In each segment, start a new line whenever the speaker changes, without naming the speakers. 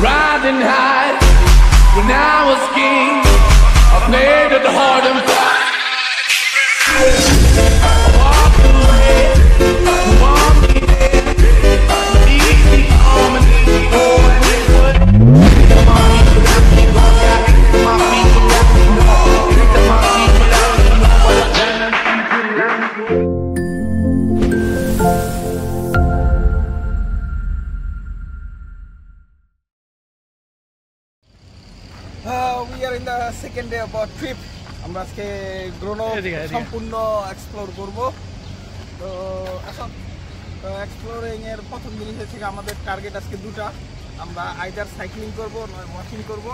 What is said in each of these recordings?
riding high. When I was king, I played at the hard and fast. I walked away, you want me there. Easy on and easy on, and it would. My people got me going, yeah. My people got me going. My people got me going. What I tell them people got me going.
We are in the second day of our trip. আমরা আজকে গ্রোনো সম্পূর্ণ explore করব। তো এখন exploring এর প্রথম জিনিস হচ্ছে আমাদের টার্গেট আজকে দুটা। আমরা আইদার সাইক্লিং করব নয় ওয়াকিং করব,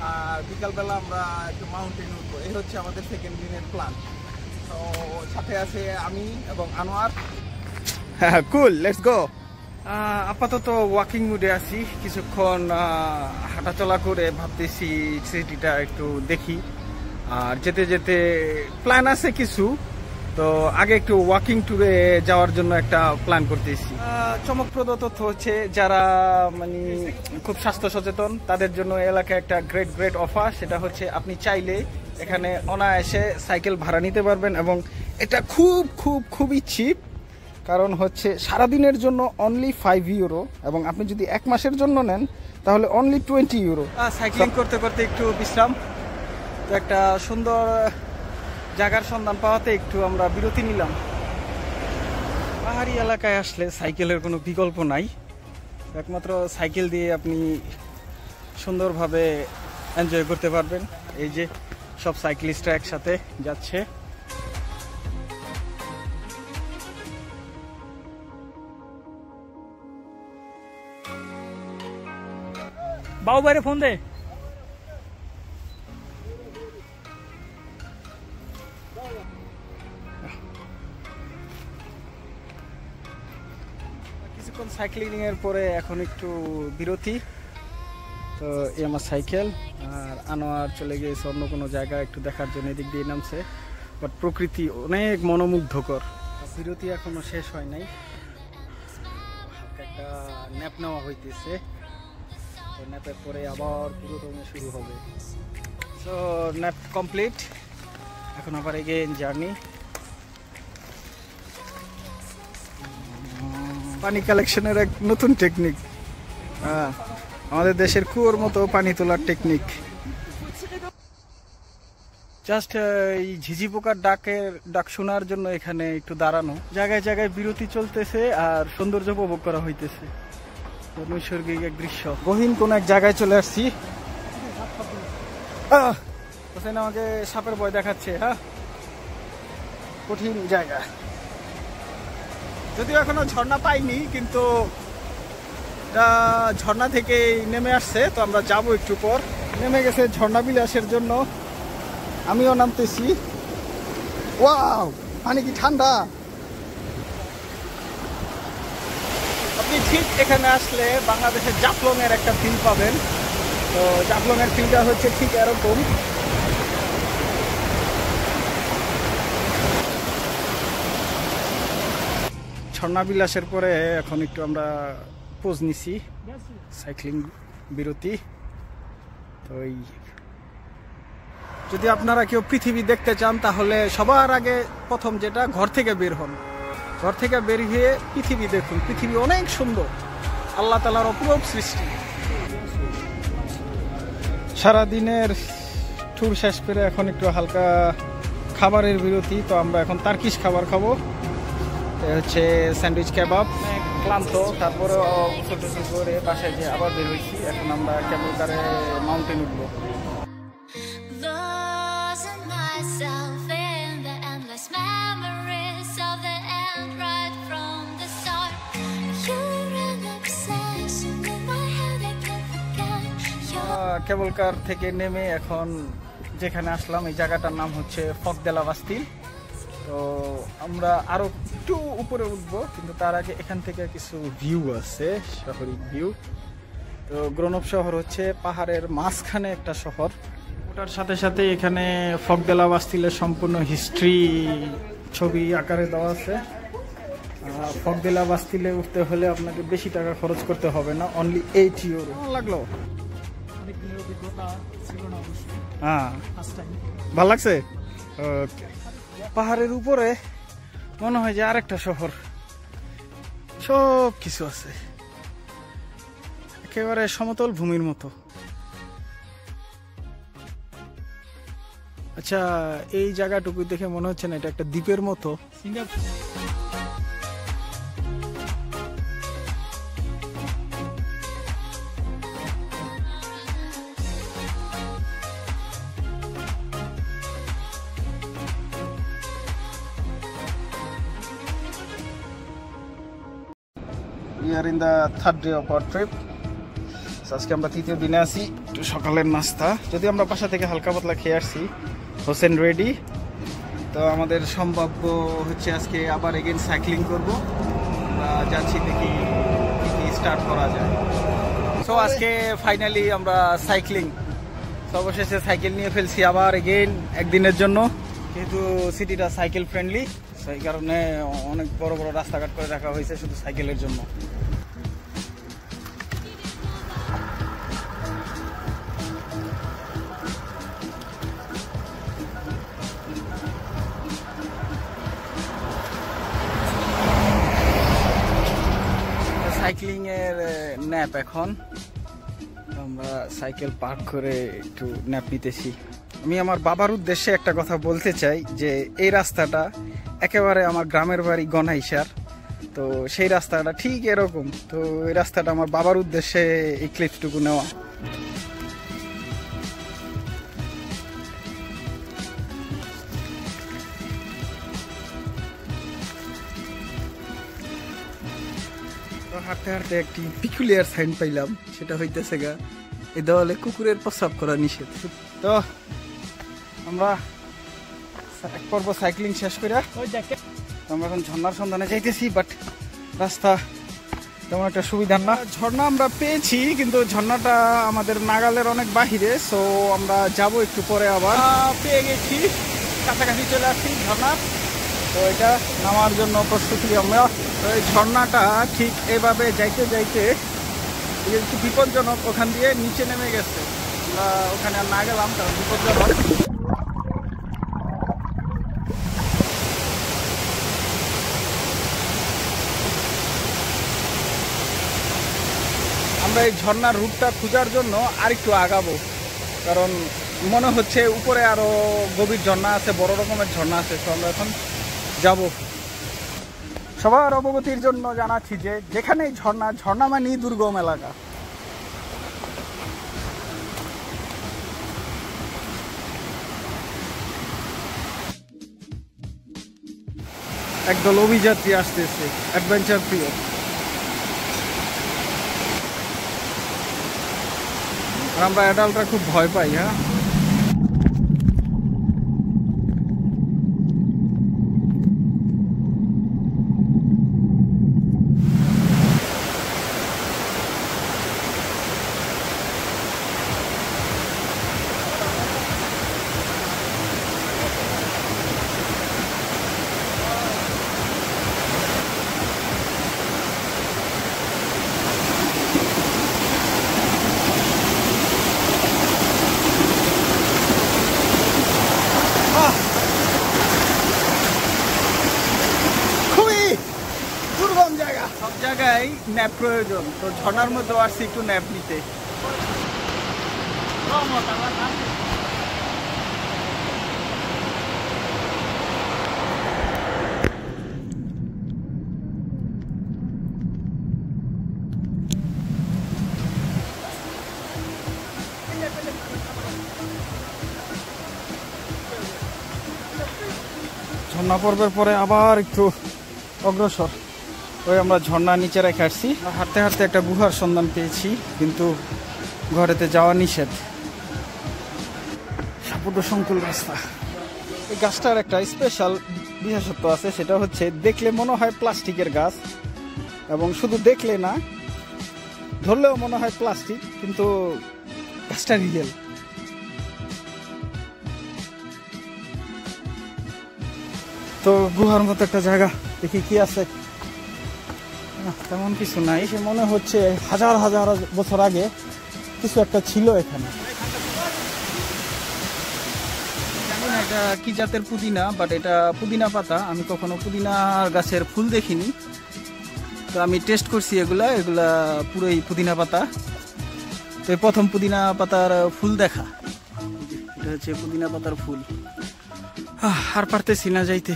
আর বিকালবেলা আমরা একটু মাউন্টেন উঠবো। এই হচ্ছে আমাদের সেকেন্ড দিনের প্ল্যান। তো সাথে আছে আমি এবং আনোয়ার। হ্যাঁ, কুল, লেটস গো। আপাতত ওয়াকিং মুডে আছি, কিছুক্ষণ হাঁটাচলা করে ভাবতেছি সিটিটা একটু দেখি, আর যেতে যেতে প্ল্যান আছে কিছু। তো আগে একটু ওয়াকিং ট্যুরে যাওয়ার জন্য একটা প্ল্যান করতেছি। চমকপ্রদ তথ্য হচ্ছে যারা মানে খুব স্বাস্থ্য সচেতন তাদের জন্য এলাকায় একটা গ্রেট অফার, সেটা হচ্ছে আপনি চাইলে এখানে অনায়াসে সাইকেল ভাড়া নিতে পারবেন, এবং এটা খুবই চিপ। কারণ হচ্ছে সারাদিনের জন্য অনলি 5 ইউরো, এবং আপনি যদি 1 মাসের জন্য নেন তাহলে অনলি 20 ইউরো। সাইক্লিং করতে করতে একটু বিশ্রাম, তো একটা সুন্দর জায়গার সন্ধান পাওয়াতে একটু আমরা বিরতি নিলাম। পাহাড়ি এলাকায় আসলে সাইকেলের কোনো বিকল্প নাই, একমাত্র সাইকেল দিয়ে আপনি সুন্দরভাবে এনজয় করতে পারবেন। এই যে সব সাইক্লিস্টরা একসাথে যাচ্ছে। বাবু বাইরে ফোন দে। কিছুক্ষণ সাইক্লিং এর পরে এখন একটু বিরতি। তো এই আমার সাইকেল, আর আনোয়ার চলে গিয়েছে অন্য কোনো জায়গা একটু দেখার জন্য, এদিক দিয়ে নামছে। বাট প্রকৃতি অনেক মনোমুগ্ধকর। বিরতি এখনো শেষ হয় নাই, একটা ন্যাপ নেওয়া হইতেছে। ন্যাপের পরে আবার পুরো রঙে শুরু হবে। সো ন্যাপ কমপ্লিট, এখন আবার এগেইন জার্নি। পানি কালেকশনের এক নতুন টেকনিক, আমাদের দেশের কুয়োর মতো পানি তোলার টেকনিক। জাস্ট এই ঝিঝি পোকার ডাক শোনার জন্য এখানে একটু দাঁড়ানো। জায়গায় জায়গায় বিরতি চলতেছে আর সৌন্দর্য উপভোগ করা হইতেছে। নৈসর্গিক এক দৃশ্য। গহীন কোন এক জায়গায় চলে আসছি। হোসেন আমাকে সাপের ভয় দেখাচ্ছে। হ্যাঁ, কঠিন জায়গা। যদিও এখনো ঝর্ণা পাইনি, কিন্তু ঝর্ণা থেকে নেমে আসছে, তো আমরা যাবো একটু পর। নেমে গেছে ঝর্ণা বিলাসের জন্য, আমিও নামতেছি। ওয়াও, পানি কি ঠান্ডা! আপনি ঠিক এখানে আসলে বাংলাদেশের জাফলং এর একটা ফিল পাবেন। তো জাফলং এর ফিলটা হচ্ছে ঠিক এরকম। ঝর্ণা বিলাসের পরে এখন একটু আমরা পোজ নিছি, সাইক্লিং বিরতি। তো যদি আপনারা কেউ পৃথিবী দেখতে চান তাহলে সবার আগে প্রথম যেটা, ঘর থেকে বের হন। ঘর থেকে বের হয়ে পৃথিবী দেখুন। পৃথিবী অনেক সুন্দর, আল্লাহ তাআলার অপূর্ব সৃষ্টি। সারাদিনের ট্যুর শেষ করে এখন একটু হালকা খাবারের বিরতি। তো আমরা এখন তার্কিশ খাবার খাবো, হচ্ছে স্যান্ডউইচ কাবাব। ক্লান্ত, তারপরে ছোট করে বাসায় যে আবার বের হয়েছি। এখন আমরা কেবল কারে মাউন্টেন উঠবো। কেবল কার থেকে নেমে এখন যেখানে আসলাম এই জায়গাটার নাম হচ্ছে ফক দেলা বাস্তিল। তো আমরা আরো একটু উপরে উঠবো, কিন্তু তার আগে এখান থেকে কিছু ভিউ আছে, শহরের ভিউ। তো গ্রোনভ শহর হচ্ছে পাহাড়ের মাঝখানে একটা শহর। ওটার সাথে সাথে এখানে ফক দেলা বাস্তিলের সম্পূর্ণ হিস্ট্রি ছবি আকারে দেওয়া আছে। ফকদেলা বাস্তিলে উঠতে হলে আপনাকে বেশি টাকা খরচ করতে হবে না, অনলি 8 ইউরো। কেমন লাগলো? হ্যাঁ, ভালো লাগছে। ওকে, পাহাড়ের উপরে মনে হয় যে আরেকটা শহর, সব কিছু আছে একেবারে সমতল ভূমির মতো। আচ্ছা, এই জায়গাটুকু দেখে মনে হচ্ছে না এটা একটা দ্বীপের মতো? We are in the third day of our trip. আজকে আমরা তৃতীয় দিনে আছি। একটু সকালের নাস্তা, যদি আমরা বাসা থেকে হালকা পাতলা খেয়ে আসছি, হোসেন রেডি। তো আমাদের সম্ভাব্য হচ্ছে আজকে আবার এগেন সাইক্লিং করব। আমরা যাচ্ছি, দেখি কি স্টার্ট করা যায়। সো আজকে ফাইনালি আমরা সাইক্লিং, অবশেষে সাইকেল নিয়ে ফেলছি আবার এগেন একদিনের জন্য, যেহেতু সিটিটা সাইকেল ফ্রেন্ডলি, সেই কারণে অনেক বড় বড় রাস্তাঘাট করে রাখা হয়েছে শুধু সাইকেলের জন্য। সাইক্লিং এর ন্যাপ, এখন আমরা সাইকেল পার্ক করে একটু ন্যাপ নিতেছি। আমি আমার বাবার উদ্দেশ্যে একটা কথা বলতে চাই যে এই রাস্তাটা একেবারে আমার গ্রামের বাড়ি গনাইসার, তো সেই রাস্তাটা ঠিক এরকম। তো এই রাস্তাটা আমার বাবার উদ্দেশ্যে এই ক্লিপটুকু নেওয়া। হাঁটতে হাঁটতে একটি পিকুলিয়ার সাইন পাইলাম, সেটা হইতেছে গা এই দেওয়ালে কুকুরের প্রস্রাব করা নিষেধ। তো আমরা এক পর্ব সাইক্লিং শেষ করে আমরা এখন ঝর্ণার সন্ধানে যাইতেছি, বাট রাস্তা তেমন একটা সুবিধা না। ঝর্ণা আমরা পেয়েছি, কিন্তু ঝর্ণাটা আমাদের নাগালের অনেক বাহিরে। সো আমরা যাব একটু পরে, আবার পেয়ে গেছি, কাছাকাছি চলে আসছি ঝর্ণা। তো এটা নামার জন্য প্রস্তুতি আমরা। তো এই ঝর্ণাটা ঠিক এভাবে যাইতে যাইতে একটু বিপজ্জনক, ওখান দিয়ে নিচে নেমে গেছে। আমরা ওখানে আর না গেলাম, কারণ বিপজ্জনক। আমরা এই ঝর্ণার রুটটা খোঁজার জন্য আরেকটু আগাবো, কারণ মনে হচ্ছে উপরে আরো গভীর ঝর্ণা আছে, বড় রকমের ঝর্ণা আছে। তো আমরা এখন যাব। সবার অবগতির জন্য জানাচ্ছি যে যেখানেই ঝর্ণা মানেই দুর্গম এলাকা। একদল অভিযাত্রী আসতেছে, অ্যাডভেঞ্চার প্রিয়। আমরা অ্যাডাল্টরা খুব ভয় পাই। হ্যাঁ, সব জায়গায় ন্যাপ প্রয়োজন, তো ঝর্ণার মধ্যে আসছি একটু ন্যাপ নিতে। ঝর্ণা পর্বের পরে আবার একটু অগ্রসর ওই আমরা ঝর্ণা নিচে রেখে আসছি। হাঁটতে হাঁটতে একটা গুহার সন্ধান পেয়েছি, কিন্তু ঘরেতে যাওয়া নিষেধ, সাপুট সংকুল রাস্তা। এই গাছটার একটা স্পেশাল বিশেষত্ব আছে, সেটা হচ্ছে দেখলে মনে হয় প্লাস্টিকের গাছ, এবং শুধু দেখলে না, ধরলেও মনে হয় প্লাস্টিক, কিন্তু গাছটা রিয়েল। তো গুহার মতো একটা জায়গা, দেখি কি আছে। তেমন কিছু নাই, সে মনে হচ্ছে হাজার হাজার বছর আগে কিছু একটা ছিল এখানে। জানি না এটা কি জাতের পুদিনা, বাট এটা পুদিনা পাতা। আমি কখনো পুদিনা গাছের ফুল দেখিনি, তো আমি টেস্ট করছি এগুলা পুরোই পুদিনা পাতা। তো এই প্রথম পুদিনা পাতার ফুল দেখা, এটা হচ্ছে পুদিনা পাতার ফুল। আর পারতেছি না যাইতে,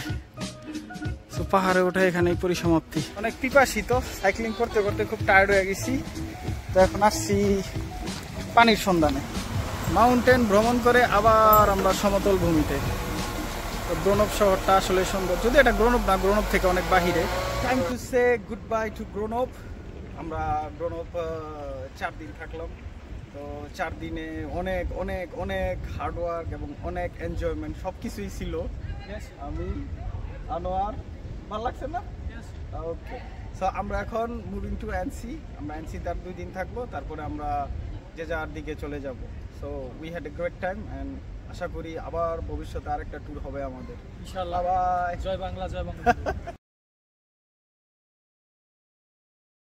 তো পাহাড়ে ওঠা এখানেই পরিসমাপ্তি। অনেক পিপাসিত, সাইক্লিং করতে করতে খুব টায়ার্ড হয়ে গেছি। তো এখন আসছি পানির সন্ধানে। মাউন্টেন ভ্রমণ করে আবার আমরা সমতল ভূমিতে। তো গ্রোনভ শহরটা আসলে সুন্দর, যদি এটা গ্রোনভ না, গ্রোনভ থেকে অনেক বাহিরে। Time to say goodbye to গ্রোনভ। আমরা গ্রোনভ 4 দিন থাকলাম। তো 4 দিনে অনেক অনেক অনেক হার্ডওয়ার্ক এবং অনেক এনজয়মেন্ট সব কিছুই ছিল। আমি আনোয়ার, ভালো লাগছে না? ওকে, সো আমরা এখন মুভিং টু এনসি। আমরা এনসিতে আর 2 দিন থাকবো, তারপরে আমরা যে যার দিকে চলে যাব। So we had a great time and আশা করি আবার ভবিষ্যতে আরেকটা ট্যুর হবে আমাদের ইনশাআল্লাহ। বাই। জয় বাংলা, জয় বাংলা।